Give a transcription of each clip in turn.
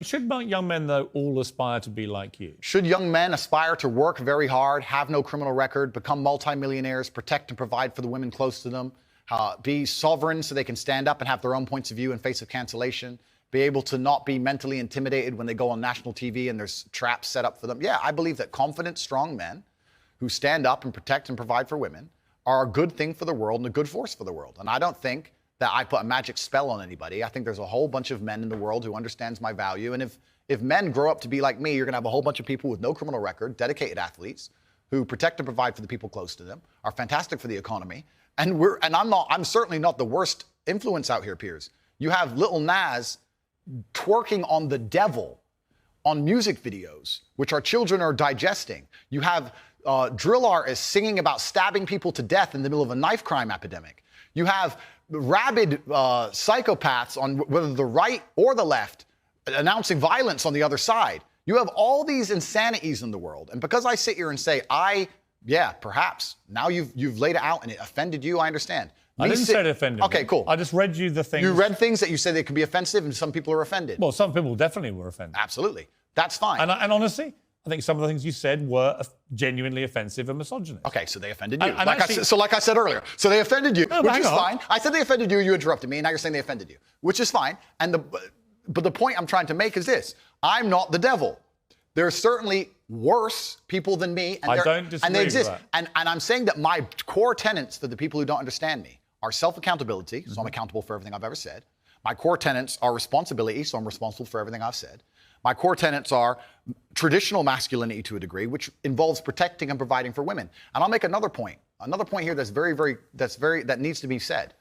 Should young men, though, all aspire to be like you? Should young men aspire to work very hard, have no criminal record, become multimillionaires, protect and provide for the women close to them, be sovereign so they can stand up and have their own points of view in face of cancellation, be able to not be mentally intimidated when they go on national TV and there's traps set up for them? Yeah, I believe that confident, strong men who stand up and protect and provide for women are a good thing for the world and a good force for the world. And I don't think that I put a magic spell on anybody. I think there's a whole bunch of men in the world who understands my value. And if men grow up to be like me, you're gonna have a whole bunch of people with no criminal record, dedicated athletes, who protect and provide for the people close to them, are fantastic for the economy. And I'm certainly not the worst influence out here, Piers. You have Lil Nas twerking on the devil on music videos, which our children are digesting. You have drill artists singing about stabbing people to death in the middle of a knife crime epidemic. You have rabid psychopaths on whether the right or the left announcing violence on the other side. You have all these insanities in the world. And because I sit here and say, yeah, perhaps, now you've laid it out and it offended you, I understand. I didn't say it offended me. Okay, cool. I just read you the things. You read things that you said they could be offensive and some people are offended. Well, some people definitely were offended. Absolutely. That's fine. And honestly, I think some of the things you said were genuinely offensive and misogynist. Okay, so they offended you. Like I said earlier, so they offended you, which is fine. I said they offended you, you interrupted me, and now you're saying they offended you, which is fine. But the point I'm trying to make is this: I'm not the devil. There are certainly worse people than me, and I don't disagree and they exist. With that. And I'm saying that my core tenets for the people who don't understand me are self-accountability, so I'm accountable for everything I've ever said. My core tenets are responsibility, so I'm responsible for everything I've said. My core tenets are traditional masculinity to a degree, which involves protecting and providing for women. And I'll make another point here that needs to be said.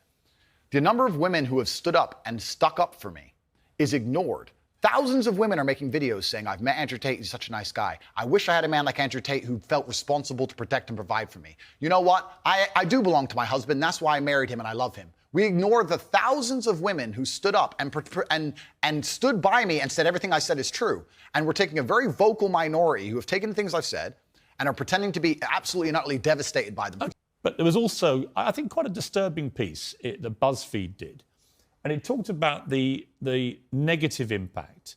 The number of women who have stood up and stuck up for me is ignored. Thousands of women are making videos saying, I've met Andrew Tate, he's such a nice guy. I wish I had a man like Andrew Tate who felt responsible to protect and provide for me. You know what? I do belong to my husband, that's why I married him and I love him. We ignore the thousands of women who stood up and stood by me and said everything I said is true. And we're taking a very vocal minority who have taken things I've said and are pretending to be absolutely and utterly devastated by them. But there was also, I think, quite a disturbing piece that BuzzFeed did. And it talked about the negative impact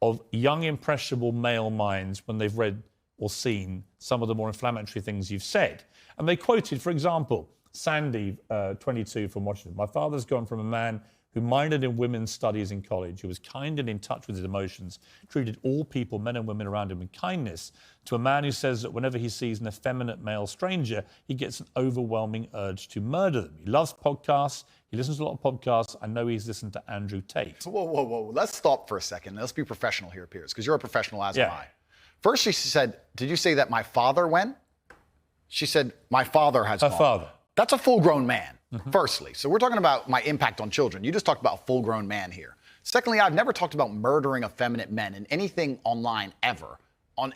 of young, impressionable male minds when they've read or seen some of the more inflammatory things you've said. And they quoted, for example, Sandy, 22, from Washington. My father's gone from a man who minored in women's studies in college, who was kind and in touch with his emotions, treated all people, men and women around him, with kindness, to a man who says that whenever he sees an effeminate male stranger, he gets an overwhelming urge to murder them. He loves podcasts. He listens to a lot of podcasts. I know he's listened to Andrew Tate. Whoa. Let's stop for a second. Let's be professional here, Piers, because you're a professional, as am I. First, she said, did you say that my father went? She said, my father has gone. Her father. That's a full-grown man, firstly. So we're talking about my impact on children. You just talked about a full-grown man here. Secondly, I've never talked about murdering effeminate men in anything online ever,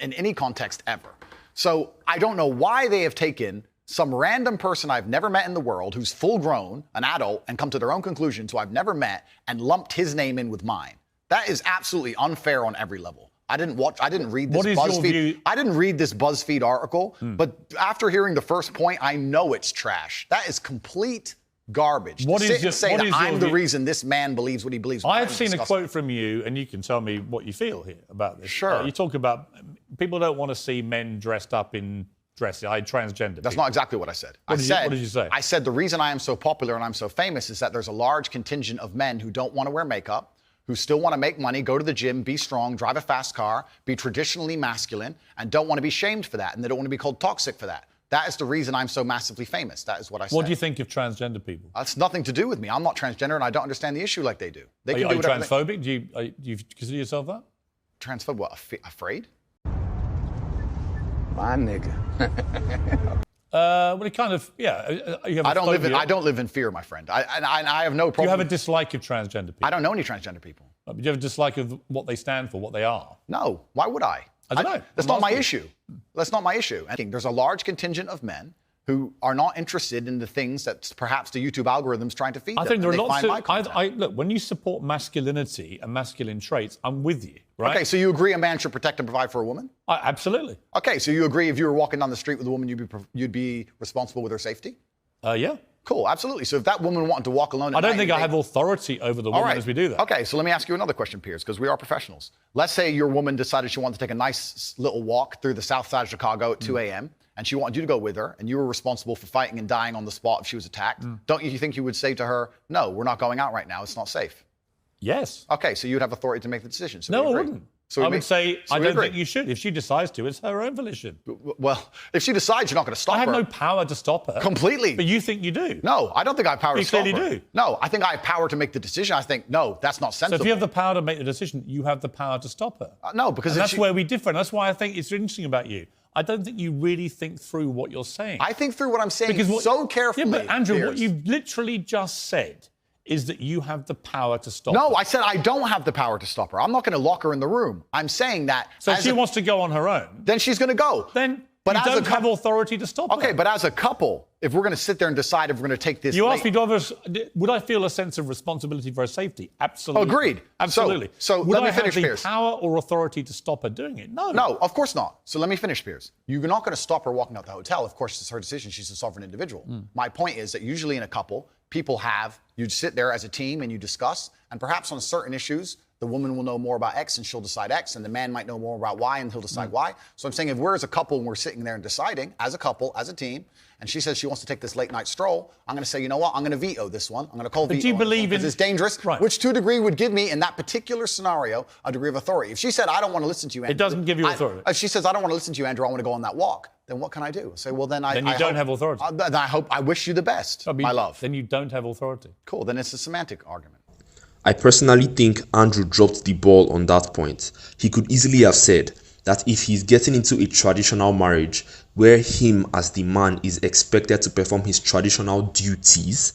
in any context ever. So I don't know why they have taken some random person I've never met in the world who's full-grown, an adult, and come to their own conclusions who I've never met and lumped his name in with mine. That is absolutely unfair on every level. I didn't read this BuzzFeed. I didn't read this BuzzFeed article, but after hearing the first point, I know it's trash. That is complete garbage. To sit and say that I'm the reason this man believes what he believes. I have seen a quote from you, and you can tell me what you feel here about this. Sure. You talk about people don't want to see men dressed up in dresses, transgender. That's not exactly what I said. What did you say? I said the reason I am so popular and I'm so famous is that there's a large contingent of men who don't want to wear makeup, who still want to make money, go to the gym, be strong, drive a fast car, be traditionally masculine, and don't want to be shamed for that, and they don't want to be called toxic for that. That is the reason I'm so massively famous. That is what I said. What do you think of transgender people? That's nothing to do with me. I'm not transgender, and I don't understand the issue like they do. They are you transphobic? Do you consider yourself that? Transphobic? What, afraid? My nigga. Well, it kind of, yeah. You have I don't live in fear, my friend. I have no problem. Do you have a dislike of transgender people? I don't know any transgender people. Do you have a dislike of what they stand for, what they are? No. Why would I? I don't know. That's not my issue. That's not my issue. There's a large contingent of men who are not interested in the things that perhaps the YouTube algorithm's trying to feed them. I think there are lots of... Look, when you support masculinity and masculine traits, I'm with you, right? Okay, so you agree a man should protect and provide for a woman? Absolutely. Okay, so you agree if you were walking down the street with a woman, you'd be responsible with her safety? Yeah. Cool, absolutely. So if that woman wanted to walk alone at I don't night think I have authority over the woman as we do that. Okay, so let me ask you another question, Piers, because we are professionals. Let's say your woman decided she wanted to take a nice little walk through the south side of Chicago at 2 a.m., and she wanted you to go with her, and you were responsible for fighting and dying on the spot if she was attacked. Don't you think you would say to her, no, we're not going out right now, it's not safe? Yes. Okay, so you'd have authority to make the decision. So No, we I agree. wouldn't. So I would say, so I we don't agree. think you should. If she decides to, it's her own volition. Well, if she decides, you're not going to stop her. I have no power to stop her. Completely. But you think you do. No, I don't think I have power to stop her. You clearly do. No, I think I have power to make the decision. I think, no, that's not So sensible. if you have the power to make the decision, you have the power to stop her. No, because And if that's she- where we differ. And that's why I think it's interesting about you. I don't think you really think through what you're saying. I think through what I'm saying Because so carefully. Yeah, but Andrew, what Piers. you've literally just said is that you have the power to stop No, her. I said I don't have the power to stop her. I'm not going to lock her in the room. I'm saying that. So if she wants to go on her own, then she's going to go. then But you as a don't have couple- authority to stop her. Okay, but as a couple, if we're going to sit there and decide if we're going to take this. You late- asked me, would I feel a sense of responsibility for her safety? Absolutely. Agreed. Absolutely. So would let me I finish, have the Piers. power or authority to stop her doing it? No. No, of course not. So let me finish, Piers. You're not going to stop her walking out the hotel. Of course, it's her decision. She's a sovereign individual. My point is that usually in a couple, you sit there as a team and you discuss, and perhaps on certain issues, the woman will know more about X and she'll decide X, and the man might know more about Y and he'll decide Y. So I'm saying if we're as a couple and we're sitting there and deciding, as a couple, as a team, and she says she wants to take this late night stroll, I'm going to say, you know what, I'm going to veto this one. I'm going to call veto. do you believe because in- it's dangerous, Right. which to a degree would give me, in that particular scenario, a degree of authority. If she said, I don't want to listen to you, Andrew. doesn't give you authority. If she says, I don't want to listen to you, Andrew, I want to go on that walk, then what can I do? Say, well, then I Then you I don't hope- have authority. Then I wish you the best, my love. Then you don't have authority. Cool, then it's a semantic argument. I personally think Andrew dropped the ball on that point. He could easily have said that if he's getting into a traditional marriage where him as the man is expected to perform his traditional duties,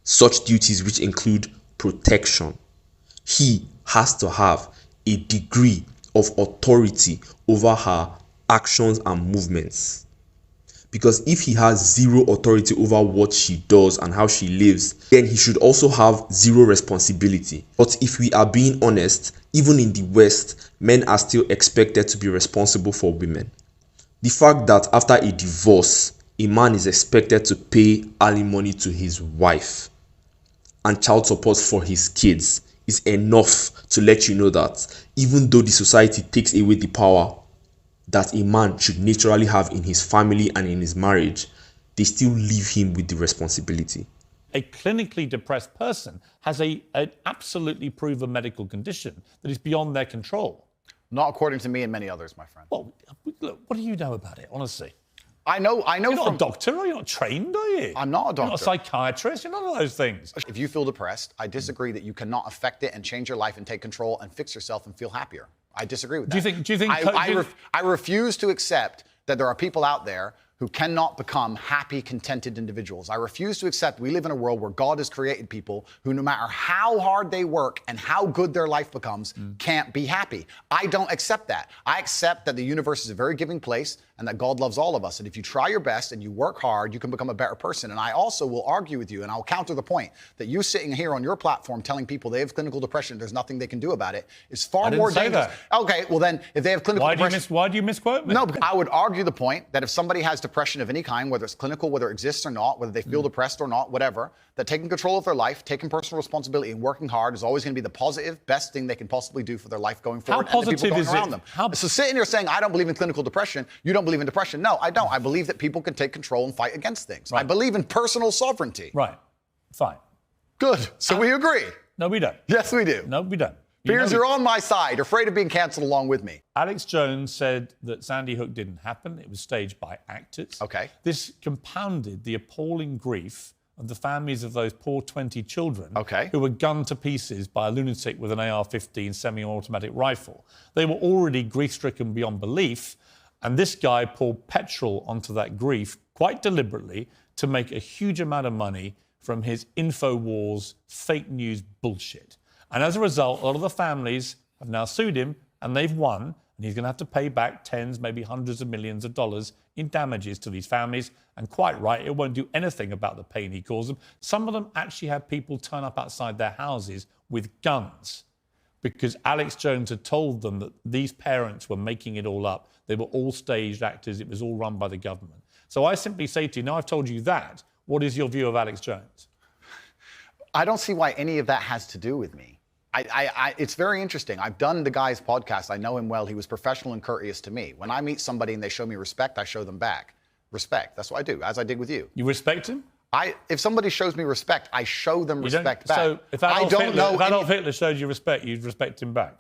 such duties which include protection, he has to have a degree of authority over her actions and movements. Because if he has zero authority over what she does and how she lives, then he should also have zero responsibility. But if we are being honest, even in the West, men are still expected to be responsible for women. The fact that after a divorce, a man is expected to pay alimony to his wife and child support for his kids is enough to let you know that even though the society takes away the power that a man should naturally have in his family and in his marriage, they still leave him with the responsibility. A clinically depressed person has an absolutely proven medical condition that is beyond their control. Not according to me and many others, my friend. Well, look, what do you know about it, honestly? I know You're not from... a doctor, are you? Not trained, are you? I'm not a doctor. You're not a psychiatrist, you're none of those things. If you feel depressed, I disagree that you cannot affect it and change your life and take control and fix yourself and feel happier. I disagree with that. Do you think I refuse to accept that there are people out there who cannot become happy, contented individuals. I refuse to accept we live in a world where God has created people who, no matter how hard they work and how good their life becomes, can't be happy. I don't accept that. I accept that the universe is a very giving place and that God loves all of us. And if you try your best and you work hard, you can become a better person. And I also will argue with you, and I'll counter the point that you sitting here on your platform telling people they have clinical depression, there's nothing they can do about it, is far more dangerous. Okay, well then, if they have clinical depression... Why do you misquote me? No, because I would argue the point that if somebody has depression of any kind, whether it's clinical, whether it exists or not, whether they feel depressed or not, whatever, that taking control of their life, taking personal responsibility and working hard is always going to be the positive, best thing they can possibly do for their life going forward. How and the people positive going is around it? them. So sitting here saying, I don't believe in clinical depression, you don't believe in depression. No, I don't. I believe that people can take control and fight against things. Right. I believe in personal sovereignty. Right. Fine. Good. So we agree. No, we don't. Yes, we do. No, we don't. Piers, you're on my side. You're afraid of being cancelled along with me. Alex Jones said that Sandy Hook didn't happen. It was staged by actors. Okay. This compounded the appalling grief of the families of those poor 20 children who were gunned to pieces by a lunatic with an AR-15 semi-automatic rifle. They were already grief-stricken beyond belief, and this guy poured petrol onto that grief quite deliberately to make a huge amount of money from his InfoWars fake news bullshit. And as a result, a lot of the families have now sued him, and they've won, and he's going to have to pay back tens, maybe hundreds of millions of dollars in damages to these families. And quite right, it won't do anything about the pain he caused them. Some of them actually had people turn up outside their houses with guns because Alex Jones had told them that these parents were making it all up. They were all staged actors. It was all run by the government. So I simply say to you, now I've told you that, what is your view of Alex Jones? I don't see why any of that has to do with me. It's very interesting. I've done the guy's podcast. I know him well. He was professional and courteous to me. When I meet somebody and they show me respect, I show them back respect. That's what I do, as I did with you. You respect him? If somebody shows me respect, I show them respect back. So if Adolf Hitler showed you respect, you'd respect him back?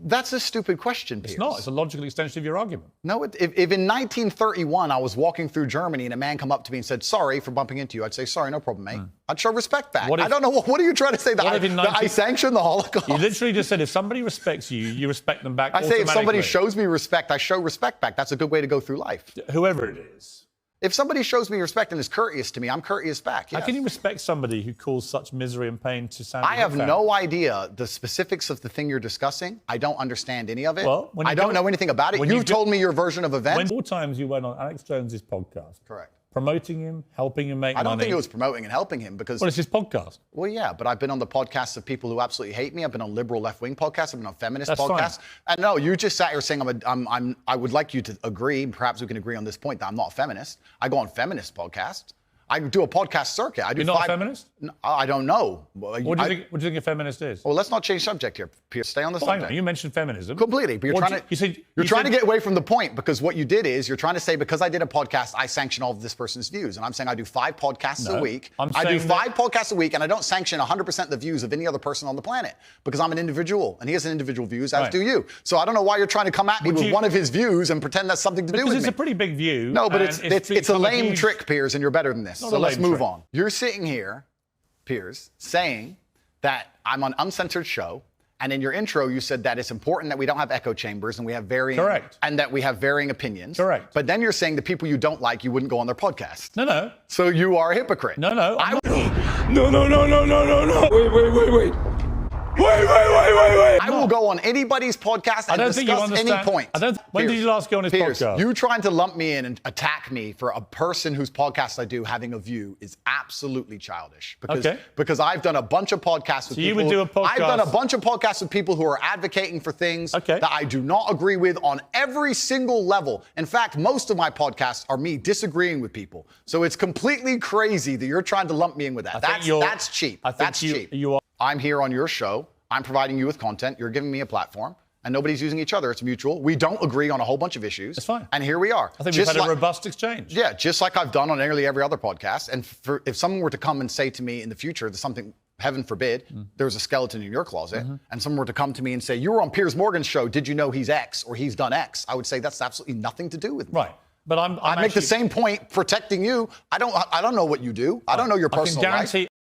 That's a stupid question, Piers. It's not. It's a logical extension of your argument. No, if in 1931 I was walking through Germany and a man come up to me and said, sorry for bumping into you, I'd say, sorry, no problem, mate. I'd show respect back. I don't know, what are you trying to say? That I sanction the Holocaust? You literally just said if somebody respects you, you respect them back I say if somebody shows me respect, I show respect back. That's a good way to go through life. Whoever it is. If somebody shows me respect and is courteous to me, I'm courteous back. Yes. How can you respect somebody who caused such misery and pain to Sandy I have no idea the specifics of the thing you're discussing. I don't understand any of it. Well, I don't know anything about it. You've told me your version of events. 4 times you went on Alex Jones's podcast. Correct. Promoting him, helping him make money. I don't think it was promoting and helping him because... Well, it's his podcast. Well, yeah, but I've been on the podcasts of people who absolutely hate me. I've been on liberal left-wing podcasts. I've been on feminist podcasts. Fine. And no, you just sat here saying I would like you to agree, perhaps we can agree on this point, that I'm not a feminist. I go on feminist podcasts. I do a podcast circuit. You're not a feminist? No, I don't know. What do you think a feminist is? Well, let's not change subject here, Piers. Stay on the subject. You mentioned feminism. Completely. But you're trying to get away from the point because what you did is you're trying to say because I did a podcast, I sanction all of this person's views. And I'm saying I do 5 podcasts a week. I do 5 podcasts a week and I don't sanction 100% the views of any other person on the planet because I'm an individual and he has an individual views, as do you. So I don't know why you're trying to come at me with one of his views and pretend that's something to do with me. Because it's a pretty big view. No, but it's a lame trick, Piers, and you're better than this. So let's move on. You're sitting here, Piers, saying that I'm on uncensored show, and in your intro you said that it's important that we don't have echo chambers and we have varying and that we have varying opinions. Correct. But then you're saying the people you don't like, you wouldn't go on their podcast. No. So you are a hypocrite. No. No. Wait. I will go on anybody's podcast and discuss any point. When did you last go on his podcast? You trying to lump me in and attack me for a person whose podcast I do having a view is absolutely childish. Because I've done a bunch of podcasts with people. You would do a podcast. I've done a bunch of podcasts with people who are advocating for things that I do not agree with on every single level. In fact, most of my podcasts are me disagreeing with people. So it's completely crazy that you're trying to lump me in with that. That's cheap. That's cheap. I'm here on your show. I'm providing you with content. You're giving me a platform. And nobody's using each other. It's mutual. We don't agree on a whole bunch of issues. It's fine. And here we are. I think we've had a robust exchange. Yeah, just like I've done on nearly every other podcast. And if someone were to come and say to me in the future, there's something, heaven forbid, there's a skeleton in your closet, and someone were to come to me and say, you were on Piers Morgan's show, did you know he's X or he's done X? I would say that's absolutely nothing to do with me. Right. But I make the same point protecting you. I don't know what you do. I don't know your personal life.